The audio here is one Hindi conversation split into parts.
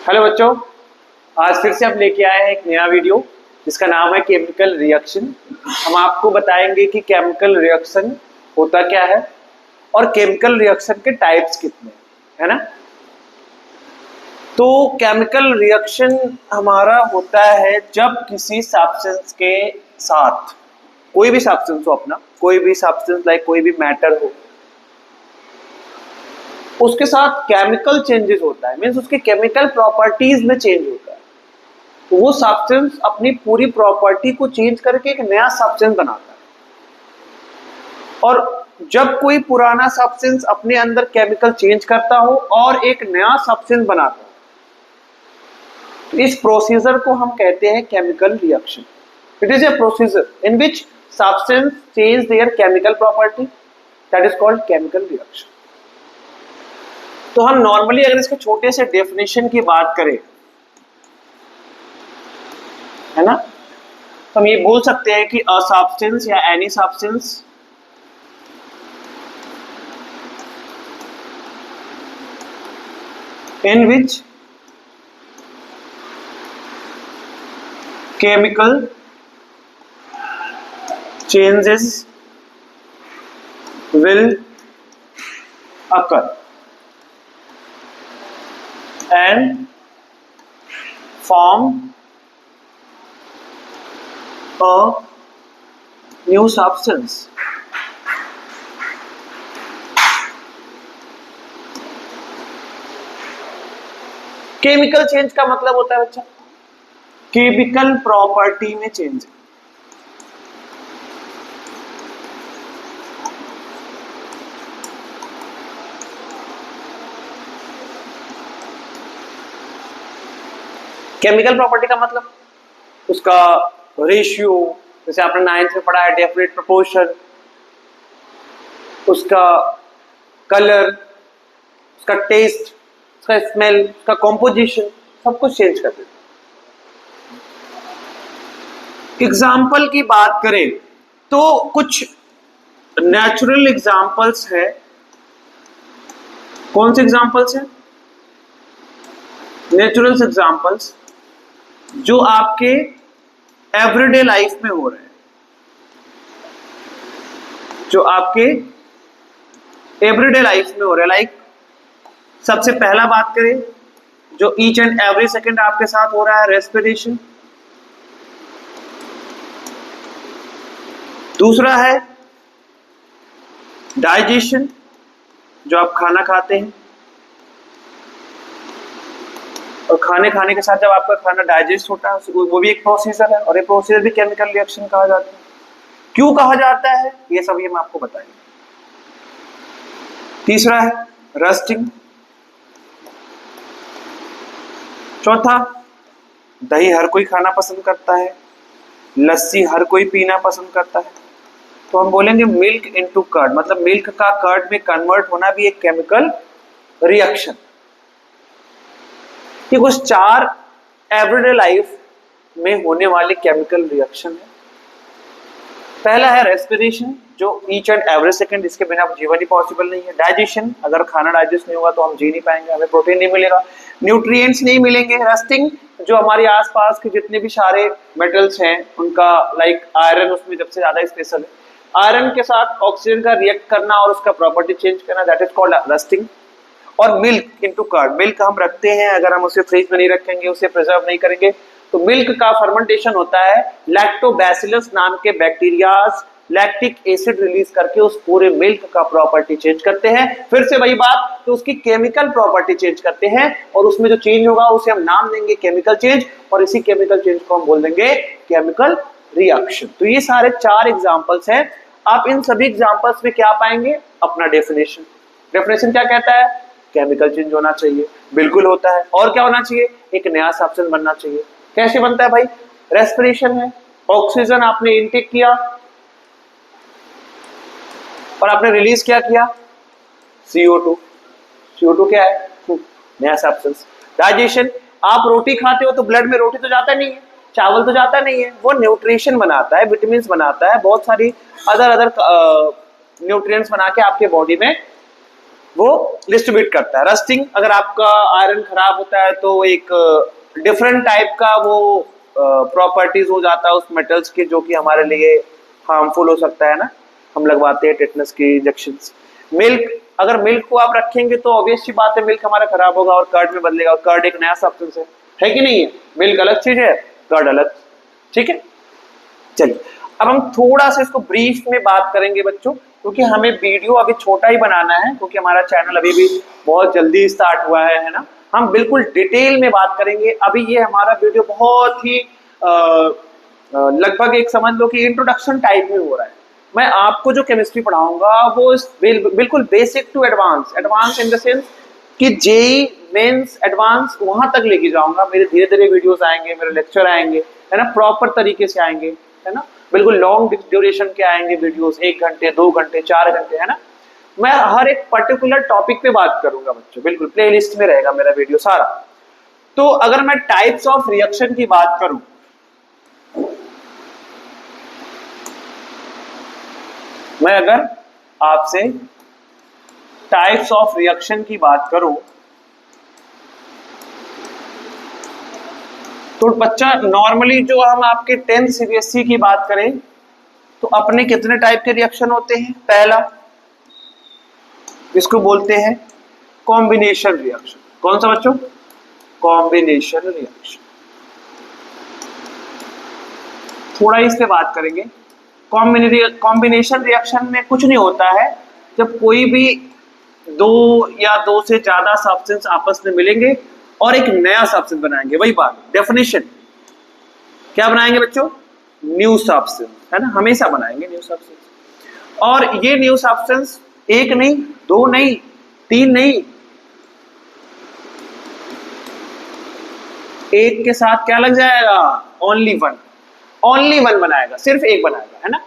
हेलो बच्चों, आज फिर से हम लेके आए हैं एक नया वीडियो जिसका नाम है केमिकल रिएक्शन। हम आपको बताएंगे कि केमिकल रिएक्शन होता क्या है और केमिकल रिएक्शन के टाइप्स कितने है ना। तो केमिकल रिएक्शन हमारा होता है जब किसी सब्सटेंस के साथ कोई भी सब्सटेंस हो, अपना कोई भी सब्सटेंस लाइक कोई भी मैटर हो, उसके साथ केमिकल चेंजेस होता है, मीन्स उसके केमिकल प्रॉपर्टीज में चेंज होता है। तो वो सब्सटेंस अपनी पूरी प्रॉपर्टी को चेंज करके एक नया सब्सटेंस बनाता है। और जब कोई पुराना सब्सटेंस अपने अंदर केमिकल चेंज करता हो और एक नया सब्सटेंस बनाता हो, तो इस प्रोसीजर को हम कहते हैं chemical reaction. It is a procedure in which substance change their chemical property, that is called chemical reaction. तो हम नॉर्मली अगर इसके छोटे से डेफिनेशन की बात करें, है ना, तो हम ये बोल सकते हैं कि अ सब्सटेंस या any substance in which chemical changes will occur and form a new substance. Chemical change का मतलब होता है बच्चा केमिकल प्रॉपर्टी में चेंज। केमिकल प्रॉपर्टी का मतलब उसका रेशियो, जैसे आपने 9th में पढ़ा है डेफिनेट प्रोपोर्शन, उसका कलर, उसका टेस्ट, उसका स्मेल, उसका कॉम्पोजिशन, सब कुछ चेंज कर देता है। एग्जाम्पल की बात करें तो कुछ नेचुरल एग्जाम्पल्स है। कौन से एग्जाम्पल्स हैं? नेचुरल एग्जाम्पल्स जो आपके एवरीडे लाइफ में हो रहे हैं, जो आपके एवरीडे लाइफ में हो रहे हैं। लाइक सबसे पहला बात करें जो ईच एंड एवरी सेकेंड आपके साथ हो रहा है, रेस्पिरेशन। दूसरा है डाइजेशन, जो आप खाना खाते हैं और खाने के साथ जब आपका खाना डाइजेस्ट होता है वो भी एक प्रोसीजर है, और ये प्रोसीजर भी केमिकल रिएक्शन कहा जाता है। क्यों कहा जाता है ये सब ये मैं आपको बताएंगे। तीसरा है रस्टिंग। चौथा, दही हर कोई खाना पसंद करता है, लस्सी हर कोई पीना पसंद करता है, तो हम बोलेंगे मिल्क इनटू कर्ड, मतलब मिल्क का कर्ड में कन्वर्ट होना भी एक केमिकल रिएक्शन। ये कुछ 4 एवरीडे लाइफ में होने वाले केमिकल रिएक्शन है। पहला है रेस्पिरेशन, जो ईच एंड एवरी सेकंड, इसके बिना जीवन ही पॉसिबल नहीं है। डाइजेशन, अगर खाना डाइजेस्ट नहीं होगा तो हम जी नहीं पाएंगे, हमें प्रोटीन नहीं मिलेगा, न्यूट्रिएंट्स नहीं मिलेंगे। रस्टिंग, जो हमारे आसपास के जितने भी सारे मेटल्स हैं उनका, लाइक आयरन उसमें सबसे ज्यादा स्पेशल है, आयरन के साथ ऑक्सीजन का रिएक्ट करना और उसका प्रॉपर्टी चेंज करना, दैट इज कॉल्ड रस्टिंग। और मिल्क इनटू कर्ड, मिल्क हम रखते हैं, अगर हम उसे फ्रिज में नहीं रखेंगे, उसे प्रिजर्व नहीं करेंगे, तो मिल्क का फर्मेंटेशन होता है। लैक्टोबैसिलस नाम के बैक्टीरियाज लैक्टिक एसिड रिलीज करके उस पूरे मिल्क का प्रॉपर्टी चेंज करते हैं। फिर से वही बात, तो उसकी केमिकल प्रॉपर्टी चेंज करते हैं और उसमें जो चेंज होगा उसे हम नाम देंगे केमिकल चेंज, और इसी केमिकल चेंज को हम बोल देंगे केमिकल रिएक्शन। तो ये सारे 4 एग्जांपल्स हैं। आप इन सभी एग्जांपल्स में क्या पाएंगे? अपना डेफिनेशन। डेफिनेशन क्या कहता है? केमिकल चेंज होना चाहिए, बिल्कुल होता है। और क्या होना चाहिए? एक नया सब्सटेंस बनना चाहिए। कैसे बनता है भाई? रेस्पिरेशन है, ऑक्सीजन आपने इनटेक किया और आपने रिलीज क्या किया? CO2। CO2 क्या है? नया सब्सटेंस। डाइजेशन, आप रोटी खाते हो तो ब्लड में रोटी तो जाता नहीं है, चावल तो जाता नहीं है, वो न्यूट्रिशन बनाता है, विटामिन बनाता है, बहुत सारी अदर न्यूट्रिएंट्स बना के आपके बॉडी में वो डिस्ट्रीब्यूट करता है। रस्टिंग, अगर आपका आयरन खराब होता है तो एक डिफरेंट टाइप का वो प्रॉपर्टीज हो जाता है उस मेटल्स के, जो कि हमारे लिए हार्मफुल हो सकता है ना, हम लगवाते हैं टेटनस के इंजेक्शन। मिल्क, अगर मिल्क को आप रखेंगे तो ऑब्वियस सी बात है मिल्क हमारा खराब होगा और कर्ड में बदलेगा। कर्ड एक नया सब्सटेंस है कि नहीं है? मिल्क अलग चीज है, कर्ड अलग। ठीक है, चलिए अब हम थोड़ा सा इसको ब्रीफ में बात करेंगे बच्चों, क्योंकि हमें वीडियो अभी छोटा ही बनाना है, क्योंकि हमारा चैनल अभी भी बहुत जल्दी स्टार्ट हुआ है ना। हम बिल्कुल डिटेल में बात करेंगे। अभी ये हमारा वीडियो बहुत ही लगभग एक समझ लो कि इंट्रोडक्शन टाइप में हो रहा है। मैं आपको जो केमिस्ट्री पढ़ाऊंगा वो बिल्कुल basic to advance, advance in the sense कि जेई मेंस एडवांस वहां तक लेके जाऊंगा। मेरे धीरे धीरे वीडियोस आएंगे, मेरे लेक्चर आएंगे, है ना, प्रॉपर तरीके से आएंगे, है ना, बिल्कुल लॉन्ग ड्यूरेशन के आएंगे वीडियोस, 1 घंटे 2 घंटे 4 घंटे, है ना। मैं हर एक पर्टिकुलर टॉपिक पे बात करूंगा बच्चों, बिल्कुल प्लेलिस्ट में रहेगा मेरा वीडियो सारा। तो अगर मैं टाइप्स ऑफ रिएक्शन की बात करूं, मैं अगर आपसे टाइप्स ऑफ रिएक्शन की बात करूं तो बच्चा नॉर्मली जो हम आपके 10th सीबीएसई की बात करें तो अपने कितने टाइप के रिएक्शन होते हैं? पहला, इसको बोलते हैं कॉम्बिनेशन रिएक्शन। कौन सा बच्चों? Combination reaction. थोड़ा इस पे बात करेंगे। कॉम्बिनेशन रिएक्शन में कुछ नहीं होता है, जब कोई भी दो या दो से ज्यादा सब्सटेंस आपस में मिलेंगे और एक नया सब्सटेंस बनाएंगे। वही बात, डेफिनेशन क्या बनाएंगे बच्चों? न्यू सब्सटेंस, है ना, हमेशा बनाएंगे न्यू सब्सटेंस। और ये न्यू सब्सटेंस एक नहीं, दो नहीं, तीन नहीं, एक के साथ क्या लग जाएगा? Only one. ओनली वन बनाएगा, सिर्फ एक बनाएगा, है ना,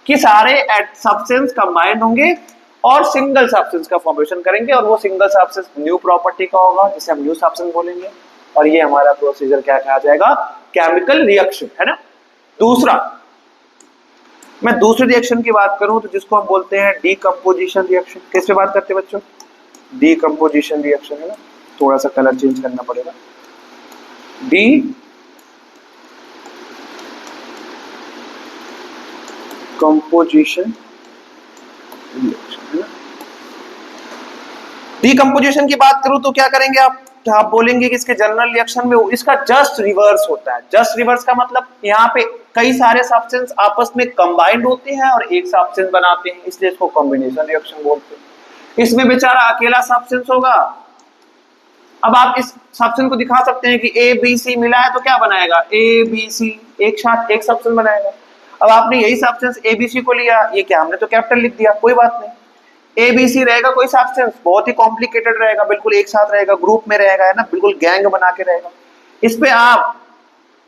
कि सारे सब्सटेंस कंबाइंड होंगे और सिंगल सब्सटेंस का फॉर्मेशन करेंगे, और वो सिंगल सब्सटेंस न्यू प्रॉपर्टी का होगा, जिसे हम न्यू सब्सटेंस बोलेंगे। और ये हमारा प्रोसीजर क्या कहा जाएगा? केमिकल रिएक्शन, है ना। दूसरा, मैं दूसरे रिएक्शन की बात करूं तो जिसको हम बोलते हैं डीकंपोजिशन रिएक्शन। किस पे बात करते हैं बच्चों? डीकंपोजिशन रिएक्शन, है ना। थोड़ा सा कलर चेंज करना पड़ेगा। डी कंपोजिशन रिएक्शन, है ना। डीकंपोजिशन की बात करूं तो क्या करेंगे आप बोलेंगे कि इसके जनरल रिएक्शन में इसका जस्ट रिवर्स होता है। जस्ट रिवर्स का मतलब यहाँ पे कई सारे सब्सटेंस आपस में कंबाइंड होते हैं और एक सब्सटेंस बनाते हैं, इसलिए इसको कॉम्बिनेशन रिएक्शन बोलते हैं। इसमें बेचारा अकेला सब्सटेंस होगा। अब आप इस सब्सटेंस को दिखा सकते हैं कि ए बी सी मिला है तो क्या बनाएगा? ए बी सी एक साथ एक सब्सटेंस बनाएगा। अब आपने यही सब्सटेंस ए बी सी को लिया, ये क्या हमने तो कैपिटल लिख दिया, कोई बात नहीं। ए बी सी रहेगा कोई सब्सटेंस, बहुत ही कॉम्प्लिकेटेड रहेगा, बिल्कुल एक साथ रहेगा, ग्रुप में रहेगा, है ना, बिल्कुल गैंग बना के रहेगा। इस पे आप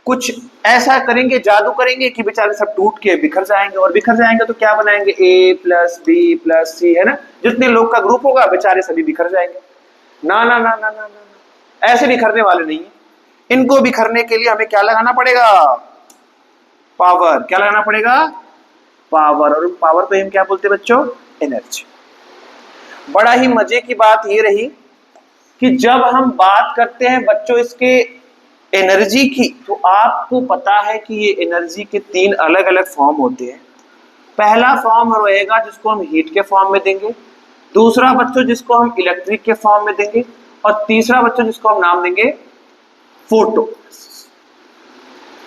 कुछ ऐसा करेंगे, जादू करेंगे कि बेचारे सब टूट के बिखर जाएंगे, और बिखर जाएंगे तो क्या बनाएंगे? ए प्लस बी प्लस सी, है ना। जितने लोग का ग्रुप होगा बेचारे सभी बिखर जाएंगे। ना ना ना ना ना ना, ऐसे बिखरने वाले नहीं है। इनको बिखरने के लिए हमें क्या लगाना पड़ेगा? पावर। क्या लगाना पड़ेगा? पावर। और पावर को हम क्या बोलते हैं बच्चों? एनर्जी। बड़ा ही मजे की बात ये रही कि जब हम बात करते हैं बच्चों इसके एनर्जी की, तो आपको पता है कि ये एनर्जी के 3 अलग अलग फॉर्म होते हैं। पहला फॉर्म रहेगा जिसको हम हीट के फॉर्म में देंगे, दूसरा बच्चों जिसको हम इलेक्ट्रिक के फॉर्म में देंगे, और तीसरा बच्चों जिसको हम नाम देंगे फोटो।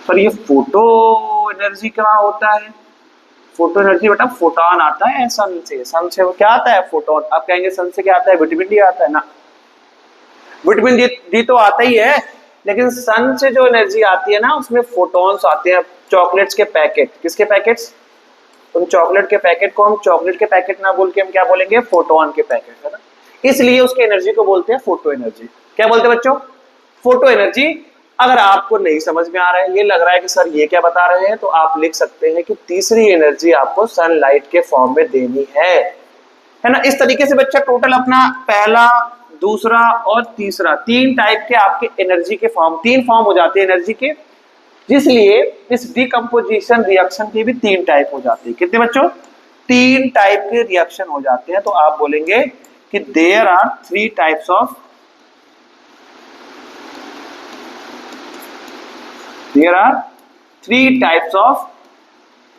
पर ये फोटो एनर्जी क्या होता है? फोटो एनर्जी बेटा फोटोन आता है सन से। सन से वो क्या आता है? फोटोन। आप कहेंगे सन से क्या आता है? विटामिन डी आता है ना। विटामिन डी तो आता ही है, लेकिन सन से जो एनर्जी आती है ना उसमें फोटॉन्स आते हैं। चॉकलेट्स के पैकेट, किसके पैकेट्स? उन चॉकलेट के पैकेट को हम चॉकलेट के पैकेट ना बोल के हम क्या बोलेंगे? फोटोन के पैकेट, है ना। इसलिए उसके एनर्जी को बोलते हैं फोटो एनर्जी। क्या बोलते हैं बच्चों? Photo energy. अगर आपको नहीं समझ में आ रहा है, ये लग रहा है कि सर ये क्या बता रहे हैं, तो आप लिख सकते हैं कि तीसरी एनर्जी आपको सनलाइट के फॉर्म में देनी है ना। इस तरीके से बच्चा टोटल अपना पहला, दूसरा और तीसरा 3 टाइप के आपके एनर्जी के फॉर्म, 3 फॉर्म हो जाते हैं एनर्जी के, जिसलिए इस डीकंपोजिशन रिएक्शन के भी 3 टाइप हो जाते हैं। कितने बच्चों? 3 टाइप के रिएक्शन हो जाते हैं। तो आप बोलेंगे कि there are three types of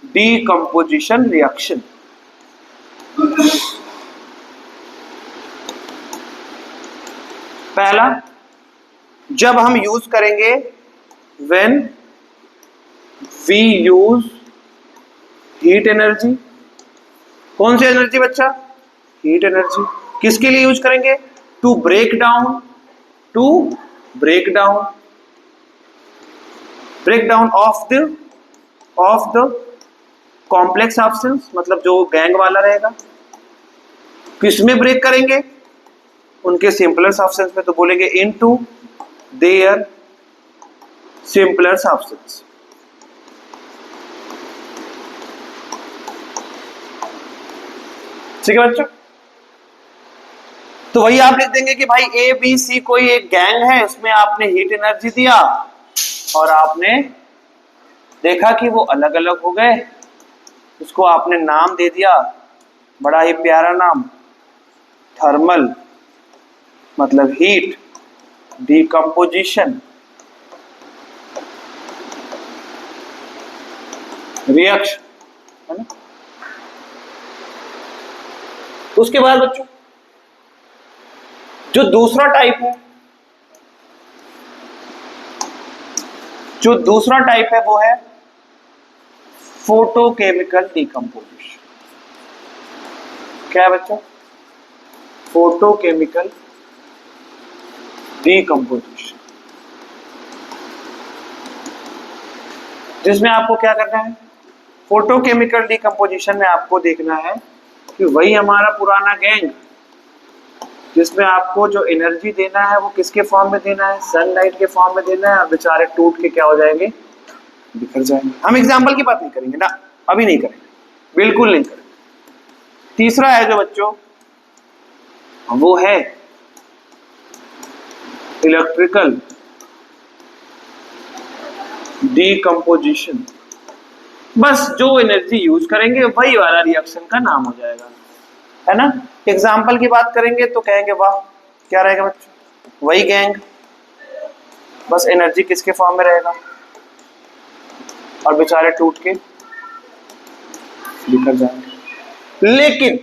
decomposition reaction. पहला, जब हम यूज करेंगे when we use heat energy. कौन सी एनर्जी बच्चा? Heat energy. किसके लिए यूज करेंगे? To break down of the complex substance, मतलब जो गैंग वाला रहेगा. किसमें ब्रेक करेंगे? उनके सिंपलर सब्सटेंस में, तो बोलेंगे इनटू देयर सिंपलर सब्सटेंस. ठीक है बच्चों. तो वही आप लिख देंगे कि भाई ए बी सी कोई एक गैंग है, उसमें आपने हीट एनर्जी दिया और आपने देखा कि वो अलग अलग हो गए. उसको आपने नाम दे दिया, बड़ा ही प्यारा नाम, थर्मल, मतलब हीट डिकम्पोजिशन रिएक्शन, है ना. उसके बाद बच्चों जो दूसरा टाइप है वो है फोटोकेमिकल डिकम्पोजिशन. क्या है बच्चों? फोटोकेमिकल डिकम्पोजिशन, जिसमें आपको क्या करना है? फोटोकेमिकल डिकम्पोजिशन में आपको देखना है कि वही हमारा पुराना गैंग, जिसमें आपको जो एनर्जी देना है वो किसके फॉर्म में देना है? सनलाइट के फॉर्म में देना है. और बेचारे टूट के क्या हो जाएंगे? बिखर जाएंगे. हम एग्जाम्पल की बात नहीं करेंगे ना, अभी नहीं करेंगे, बिल्कुल नहीं करेंगे. तीसरा है जो बच्चों, वो है इलेक्ट्रिकल डिकम्पोजिशन. बस जो एनर्जी यूज करेंगे वही वाला रिएक्शन का नाम हो जाएगा, है ना. एग्जाम्पल की बात करेंगे तो कहेंगे वाह क्या रहेगा बच्चों? वही गैंग, बस एनर्जी किसके फॉर्म में रहेगा और बेचारे टूट के बिखर जाएंगे. लेकिन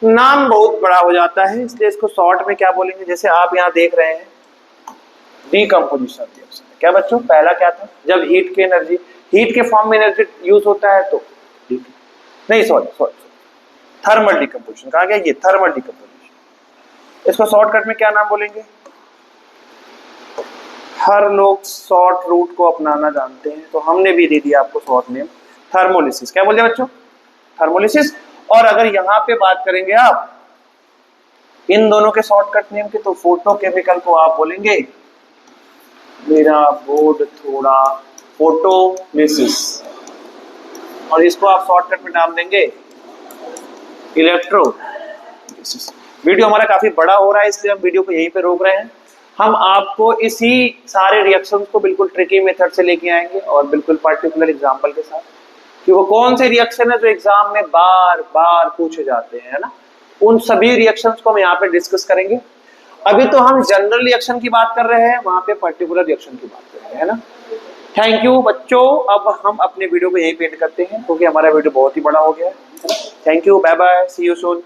नाम बहुत बड़ा हो जाता है, इसलिए इसको शॉर्ट में क्या बोलेंगे? जैसे आप यहां देख रहे हैं डिकम्पोजिशन रिएक्शन. क्या बच्चों? पहला क्या था? जब हीट के फॉर्म में एनर्जी यूज होता है तो नहीं, सॉरी, थर्मल डिकम्पोजिशन कहा गया. ये थर्मल डिकम्पोजिशन. इसको शॉर्टकट में क्या नाम बोलेंगे? हर लोग शॉर्ट रूट को अपनाना जानते हैं, तो हमने भी दे दिया आपको शॉर्ट नेम, थर्मोलिसिस. क्या बोल दिया बच्चों? थर्मोलिसिस. और अगर यहां पे बात करेंगे आप इन दोनों के शॉर्टकट नेम के, तो फोटोकेमिकल को आप बोलेंगे, मेरा बोर्ड थोड़ा, फोटोलिसिस. और इसको आप शॉर्टकट में नाम देंगे इलेक्ट्रोलिसिस. वीडियो हमारा काफी बड़ा हो रहा है, इसलिए हम वीडियो को यहीं पे रोक रहे हैं. हम आपको इसी सारे रिएक्शंस को बिल्कुल ट्रिकी मेथड से लेके आएंगे और बिल्कुल पर्टिकुलर एग्जांपल के साथ, कि वो कौन से रिएक्शन है जो एग्जाम में बार बार पूछे जाते हैं, है ना. उन सभी रिएक्शंस को हम यहाँ पे डिस्कस करेंगे. अभी तो हम जनरल रिएक्शन की बात कर रहे हैं, वहां पे पर्टिकुलर रिएक्शन की बात कर रहे हैं, है ना. थैंक यू बच्चों. अब हम अपने वीडियो को यहीं पे एंड करते हैं, क्योंकि हमारा वीडियो बहुत ही बड़ा हो गया है. Thank you, bye bye, see you soon.